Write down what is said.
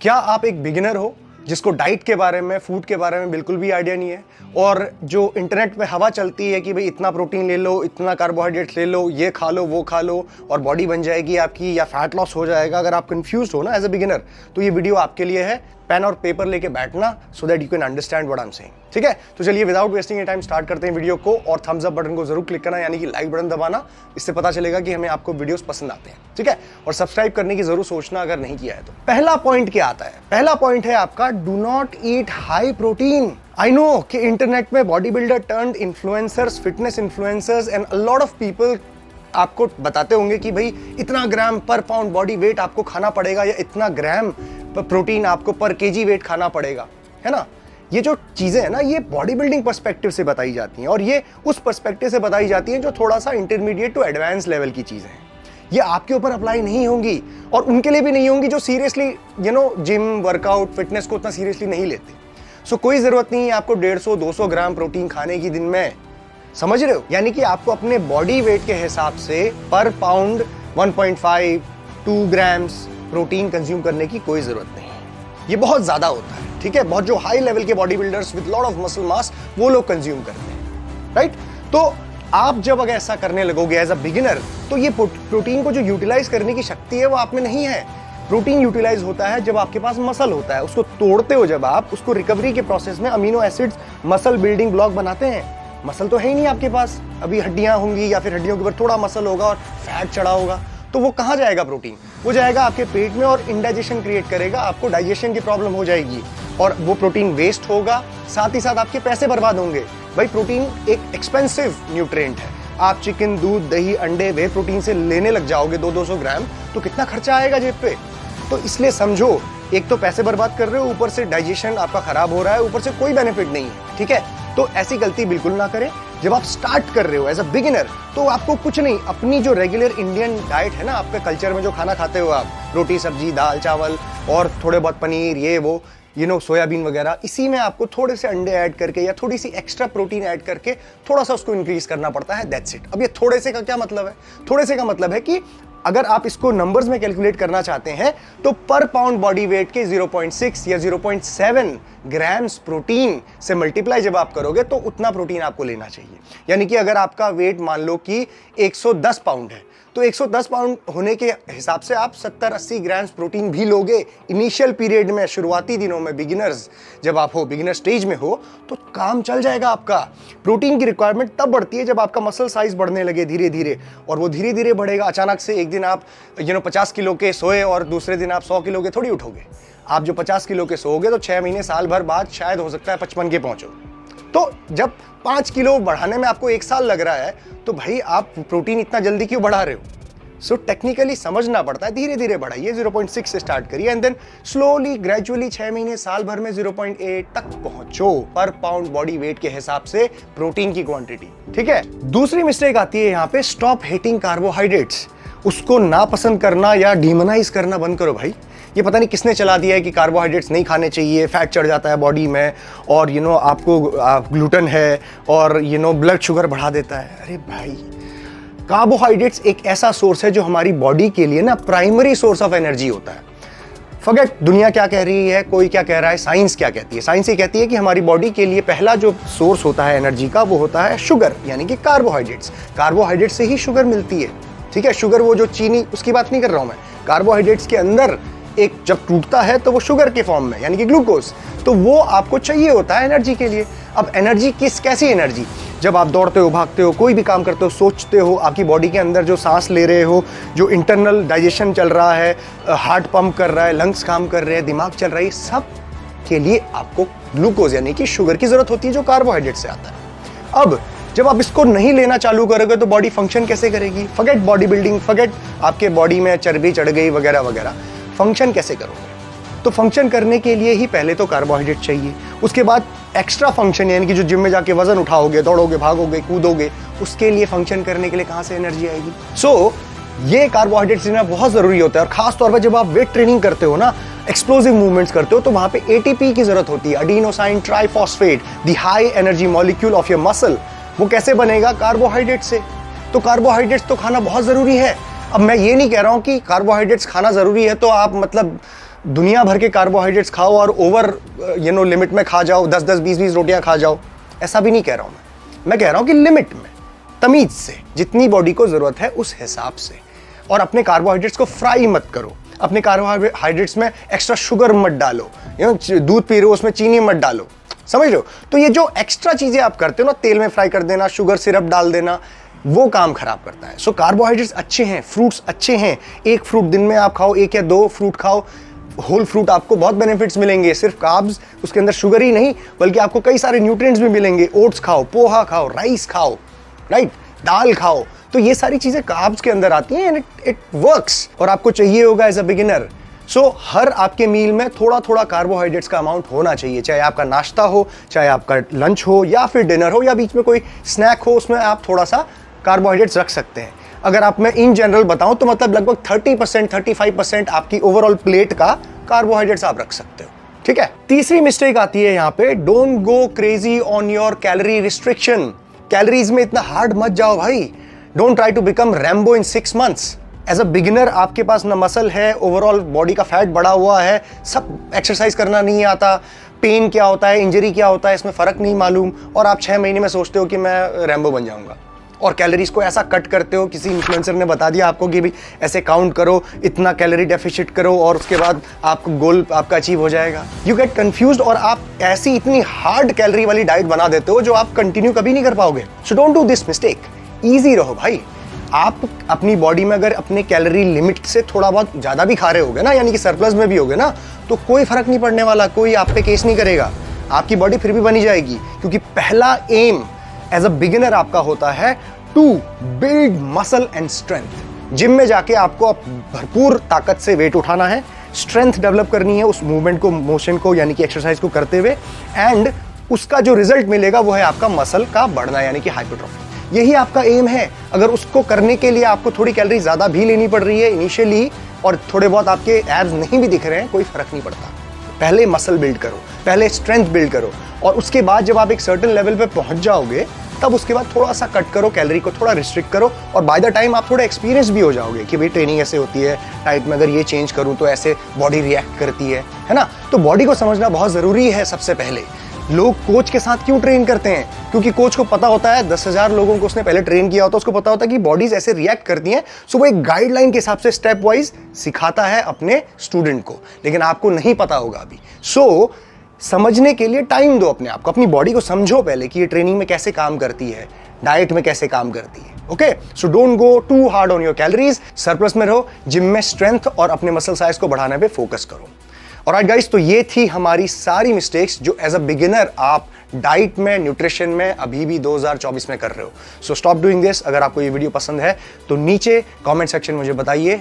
क्या आप एक बिगिनर हो जिसको डाइट के बारे में, फूड के बारे में बिल्कुल भी आइडिया नहीं है, और जो इंटरनेट पे हवा चलती है कि भाई इतना प्रोटीन ले लो, इतना कार्बोहाइड्रेट्स ले लो, ये खा लो, वो खा लो और बॉडी बन जाएगी आपकी या फैट लॉस हो जाएगा। अगर आप कंफ्यूज हो ना एज ए बिगिनर, तो ये वीडियो आपके लिए है। पेन और पेपर लेके बैठना so that you can understand what I am saying. ठीक है, तो चलिए विदाउट वेस्टिंग टाइम स्टार्ट करते हैं वीडियो को। और थम्स अप बटन को जरूर क्लिक करना, यानी कि लाइक बटन दबाना। इससे पता चलेगा कि हमें आपको वीडियोस पसंद आते हैं। ठीक है, और सब्सक्राइब करने की जरूर सोचना अगर नहीं किया है तो। पहला पॉइंट क्या आता है? पहला पॉइंट है आपका, do not eat high protein. I know कि इंटरनेट में body builder turned influencers, fitness influencers and a lot of people आपको बताते होंगे कि भाई इतना ग्राम पर पाउंड बॉडी वेट आपको खाना पड़ेगा या इतना ग्राम प्रोटीन आपको पर केजी वेट खाना पड़ेगा, है ना। ये जो चीजें हैं ना, ये बॉडी बिल्डिंग पर्सपेक्टिव से बताई जाती हैं, और ये उस पर्सपेक्टिव से बताई जाती हैं जो थोड़ा सा इंटरमीडिएट टू एडवांस लेवल की चीजें हैं। ये आपके ऊपर अप्लाई नहीं होंगी और उनके लिए भी नहीं होंगी जो सीरियसली जिम, वर्कआउट, फिटनेस को उतना सीरियसली नहीं लेते। सो कोई जरूरत नहीं है आपको 150-200 ग्राम प्रोटीन खाने की दिन में, समझ रहे हो। यानी कि आपको अपने बॉडी वेट के हिसाब से पर पाउंड 1.5-2 ग्राम्स प्रोटीन कंज्यूम करने की कोई जरूरत नहीं है। ये बहुत ज्यादा होता है, ठीक है। बहुत जो हाई लेवल के body builders with lot of muscle mass, वो लोग कंज्यूम करते हैं, राइट। तो आप जब अगर ऐसा करने लगोगे एज अ बिगिनर, तो ये प्रोटीन को जो यूटिलाइज करने की शक्ति है वो आप में नहीं है। प्रोटीन यूटिलाइज होता है जब आपके पास मसल होता है। उसको तोड़ते हो जब आप, उसको रिकवरी के प्रोसेस में amino acids muscle building block बनाते हैं। मसल तो है ही नहीं आपके पास, अभी हड्डियां होंगी या फिर हड्डियों के ऊपर थोड़ा मसल होगा और फैट चढ़ा होगा, तो वो कहाँ जाएगा प्रोटीन? वो जाएगा आपके पेट में और इंडाइजेशन क्रिएट करेगा, आपको डाइजेशन की प्रॉब्लम हो जाएगी और वो प्रोटीन वेस्ट होगा। साथ ही साथ आपके पैसे बर्बाद होंगे। भाई प्रोटीन एक एक्सपेंसिव न्यूट्रिएंट है। आप चिकन, दूध, दही, अंडे वे प्रोटीन से लेने लग जाओगे 200-200 ग्राम, तो कितना खर्चा आएगा जेब पे। तो इसलिए समझो, एक तो पैसे बर्बाद कर रहे हो, ऊपर से डाइजेशन आपका खराब हो रहा है, ऊपर से कोई बेनिफिट नहीं है। ठीक है, तो ऐसी गलती बिल्कुल ना करें। जब आप स्टार्ट कर रहे हो एज अ बिगिनर, तो आपको कुछ नहीं, अपनी जो रेगुलर इंडियन डाइट है ना, आपके कल्चर में जो खाना खाते हो आप, रोटी, सब्जी, दाल, चावल और थोड़े बहुत पनीर, ये वो सोयाबीन वगैरह, इसी में आपको थोड़े से अंडे ऐड करके या थोड़ी सी एक्स्ट्रा प्रोटीन ऐड करके थोड़ा सा उसको इंक्रीज करना पड़ता है। That's it. अब ये थोड़े से का क्या मतलब है? थोड़े से का मतलब है कि अगर आप इसको नंबर्स में कैलकुलेट करना चाहते हैं, तो पर पाउंड बॉडी वेट के 0.6 या 0.7 ग्राम्स प्रोटीन से मल्टीप्लाई जब आप करोगे, तो उतना प्रोटीन आपको लेना चाहिए। यानी कि अगर आपका वेट मान लो कि 110 पाउंड है, तो 110 पाउंड होने के हिसाब से आप 70-80 ग्राम्स प्रोटीन भी लोगे इनिशियल पीरियड में, शुरुआती दिनों में। बिगिनर्स जब आप हो, बिगिनर स्टेज में हो, तो काम चल जाएगा आपका। प्रोटीन की रिक्वायरमेंट तब बढ़ती है जब आपका मसल साइज बढ़ने लगे धीरे धीरे, और वो धीरे धीरे बढ़ेगा। अचानक से एक दिन आप 50 किलो के सोए और दूसरे दिन आप 100 किलो के थोड़ी उठोगे। आप जो 50 किलो के सोओगे तो 6 महीने, साल भर बाद शायद हो सकता है 55 के पहुंचो। तो जब 5 किलो बढ़ाने में आपको 1 साल लग रहा है, तो भाई आप प्रोटीन इतना जल्दी क्यों बढ़ा रहे हो? सो टेक्निकली समझना पड़ता है, धीरे धीरे बढ़ाइए। 0.6 से स्टार्ट करिए एंड देन स्लोली ग्रेजुअली 6 महीने, साल भर में 0.8 तक पहुंचो पर पाउंड बॉडी वेट के हिसाब से प्रोटीन की क्वांटिटी। ठीक है। दूसरी मिस्टेक आती है यहाँ पे, स्टॉप हेटिंग कार्बोहाइड्रेट्स। उसको नापसंद करना या डिमोनाइज करना बंद करो भाई। ये पता नहीं किसने चला दिया है कि कार्बोहाइड्रेट्स नहीं खाने चाहिए, फैट चढ़ जाता है बॉडी में, और आपको ग्लूटेन है और ब्लड शुगर बढ़ा देता है। अरे भाई, कार्बोहाइड्रेट्स एक ऐसा सोर्स है जो हमारी बॉडी के लिए ना प्राइमरी सोर्स ऑफ एनर्जी होता है। फॉरगेट दुनिया क्या कह रही है, कोई क्या कह रहा है, साइंस क्या कहती है। साइंस ये कहती है कि हमारी बॉडी के लिए पहला जो सोर्स होता है एनर्जी का, वो होता है शुगर, यानी कि कार्बोहाइड्रेट्स। कार्बोहाइड्रेट से ही शुगर मिलती है। ठीक है, शुगर वो जो चीनी, उसकी बात नहीं कर रहा हूं मैं। कार्बोहाइड्रेट्स के अंदर एक जब टूटता है तो वो शुगर के फॉर्म में, यानी कि ग्लूकोज, तो वो आपको चाहिए होता है एनर्जी के लिए। अब एनर्जी कैसी एनर्जी? जब आप दौड़ते हो, भागते हो, कोई भी काम करते हो, सोचते हो, आपकी बॉडी के अंदर जो सांस ले रहे हो, जो इंटरनल डाइजेशन चल रहा है, हार्ट पंप कर रहा है, लंग्स काम कर रहे हैं, दिमाग चल रहा है, सब के लिए आपको ग्लूकोज यानी कि शुगर की जरूरत होती है, जो कार्बोहाइड्रेट से आता है। अब जब आप इसको नहीं लेना चालू करोगे तो बॉडी फंक्शन कैसे करेगी? फॉरगेट बॉडी बिल्डिंग, फॉरगेट आपके बॉडी में चर्बी चढ़ गई वगैरह वगैरह। फंक्शन कैसे करोगे? तो फंक्शन करने के लिए ही पहले तो कार्बोहाइड्रेट चाहिए, उसके बाद एक्स्ट्रा फंक्शन, यानी कि जो जिम में जाके वजन उठाओगे, दौड़ोगे, भागोगे, कूदोगे, उसके लिए फंक्शन करने के लिए कहां से एनर्जी आएगी? सो ये कार्बोहाइड्रेट्स लेना बहुत जरूरी होता है। और खास तौर पर जब आप वेट ट्रेनिंग करते हो ना, एक्सप्लोसिव मूवमेंट्स करते हो, तो वहां पे एटीपी की जरूरत होती है, adenosine triphosphate, the high energy molecule of your muscle. वो कैसे बनेगा? कार्बोहाइड्रेट से। तो कार्बोहाइड्रेट्स तो खाना बहुत जरूरी है। अब मैं ये नहीं कह रहा हूं कि कार्बोहाइड्रेट्स खाना जरूरी है तो आप मतलब दुनिया भर के कार्बोहाइड्रेट्स खाओ और ओवर लिमिट में खा जाओ, 10-10, 20-20 रोटियां खा जाओ, ऐसा भी नहीं कह रहा हूं मैं कह रहा हूं कि लिमिट में, तमीज से, जितनी बॉडी को जरूरत है उस हिसाब से। और अपने कार्बोहाइड्रेट्स को फ्राई मत करो, अपने कार्बोहाइड्रेट्स में एक्स्ट्रा शुगर मत डालो, दूध पी रहे हो उसमें चीनी मत डालो, समझ रहे हो? तो ये जो एक्स्ट्रा चीजें आप करते हो ना, तेल में फ्राई कर देना, शुगर सिरप डाल देना, वो काम खराब करता है। सो कार्बोहाइड्रेट्स अच्छे हैं, फ्रूट्स अच्छे हैं, एक फ्रूट दिन में आप खाओ, 1 या 2 फ्रूट खाओ, होल फ्रूट, आपको बहुत बेनिफिट्स मिलेंगे। सिर्फ कार्ब्स, उसके अंदर शुगर ही नहीं बल्कि आपको कई सारे न्यूट्रिएंट्स भी मिलेंगे। ओट्स खाओ, पोहा खाओ, राइस खाओ, राइट, दाल खाओ, तो ये सारी चीजें कार्ब्स के अंदर आती हैं एंड इट वर्क्स। और आपको चाहिए होगा एज अ बिगिनर, सो हर आपके मील में थोड़ा थोड़ा कार्बोहाइड्रेट्स का अमाउंट होना चाहिए, चाहे आपका नाश्ता हो, चाहे आपका लंच हो, या फिर डिनर हो, या बीच में कोई स्नैक हो, उसमें आप थोड़ा सा कार्बोहाइड्रेट्स रख सकते हैं। अगर आप मैं इन जनरल बताऊं तो मतलब लगभग 30%, 35% आपकी ओवरऑल प्लेट का कार्बोहाइड्रेट्स आप रख सकते हो, ठीक है। तीसरी मिस्टेक आती है यहां पे, don't go crazy on your calorie restriction. Calories में इतना हार्ड मत जाओ भाई, don't try to become Rambo in 6 months। As a beginner आपके पास ना मसल है, ओवरऑल बॉडी का फैट बढ़ा हुआ है, सब एक्सरसाइज करना नहीं आता, पेन क्या होता है, इंजरी क्या होता है, इसमें फर्क नहीं मालूम, और आप 6 महीने में सोचते हो कि मैं रैम्बो बन जाऊंगा, और कैलोरीज को ऐसा कट करते हो। किसी इन्फ्लुएंसर ने बता दिया आपको कि भाई ऐसे काउंट करो, इतना कैलोरी डेफिसिट करो और उसके बाद आपको गोल आपका अचीव हो जाएगा। यू गेट कंफ्यूज्ड और आप ऐसी इतनी हार्ड कैलोरी वाली डाइट बना देते हो जो आप कंटिन्यू कभी नहीं कर पाओगे। So don't do this mistake, easy रहो भाई। आप अपनी बॉडी में अगर अपने कैलोरी लिमिट से थोड़ा बहुत ज्यादा भी खा रहे होगे ना, यानी कि सरप्लस में भी होगे ना, तो कोई फर्क नहीं पड़ने वाला, कोई आप पे केस नहीं करेगा, आपकी बॉडी फिर भी बनी जाएगी। क्योंकि पहला एम एज अ बिगिनर आपका होता है to build muscle and strength. Gym में जाके आपको भरपूर ताकत से वेट उठाना है, स्ट्रेंथ डेवलप करनी है उस मूवमेंट को, मोशन को, यानी कि एक्सरसाइज को करते हुए, एंड उसका जो रिजल्ट मिलेगा वो है आपका मसल का बढ़ना, यानी कि हाइपरट्रॉफी। यही आपका एम है। अगर उसको करने के लिए आपको थोड़ी कैलोरी ज्यादा भी लेनी पड़ रही है इनिशियली, और थोड़े बहुत आपके एब्स नहीं भी दिख रहे हैं, कोई फर्क नहीं पड़ता। पहले मसल बिल्ड करो, पहले स्ट्रेंथ बिल्ड करो, और उसके बाद जब आप एक सर्टेन लेवल पे पहुंच जाओगे तब उसके बाद थोड़ा सा कट करो, कैलोरी को थोड़ा रिस्ट्रिक्ट करो, और बाय द टाइम आप थोड़ा एक्सपीरियंस भी हो जाओगे कि भाई ट्रेनिंग ऐसे होती है, डाइट में अगर ये चेंज करूं तो ऐसे बॉडी रिएक्ट करती है ना। तो बॉडी को समझना बहुत जरूरी है। सबसे पहले लोग कोच के साथ क्यों ट्रेन करते हैं? क्योंकि कोच को पता होता है 10,000 लोगों को उसने पहले ट्रेन किया होता है, उसको पता होता है कि बॉडीज ऐसे रिएक्ट करती हैं, सो वो एक गाइडलाइन के हिसाब से स्टेप वाइज सिखाता है अपने स्टूडेंट को, लेकिन आपको नहीं पता होगा अभी। सो समझने के लिए टाइम दो अपने आप को, अपनी बॉडी को समझो पहले कि ये ट्रेनिंग में कैसे काम करती है, डाइट में कैसे काम करती है। Okay, so don't go too hard on your calories, surplus में रहो, जिम में स्ट्रेंथ और अपने मसल साइज को बढ़ाने पे फोकस करो। ऑलराइट गाइस, तो ये थी हमारी सारी मिस्टेक्स जो एज अ बिगिनर आप डाइट में, न्यूट्रिशन में अभी भी 2024 में कर रहे हो। So stop doing this. अगर आपको ये वीडियो पसंद है तो नीचे कमेंट सेक्शन में मुझे बताइए।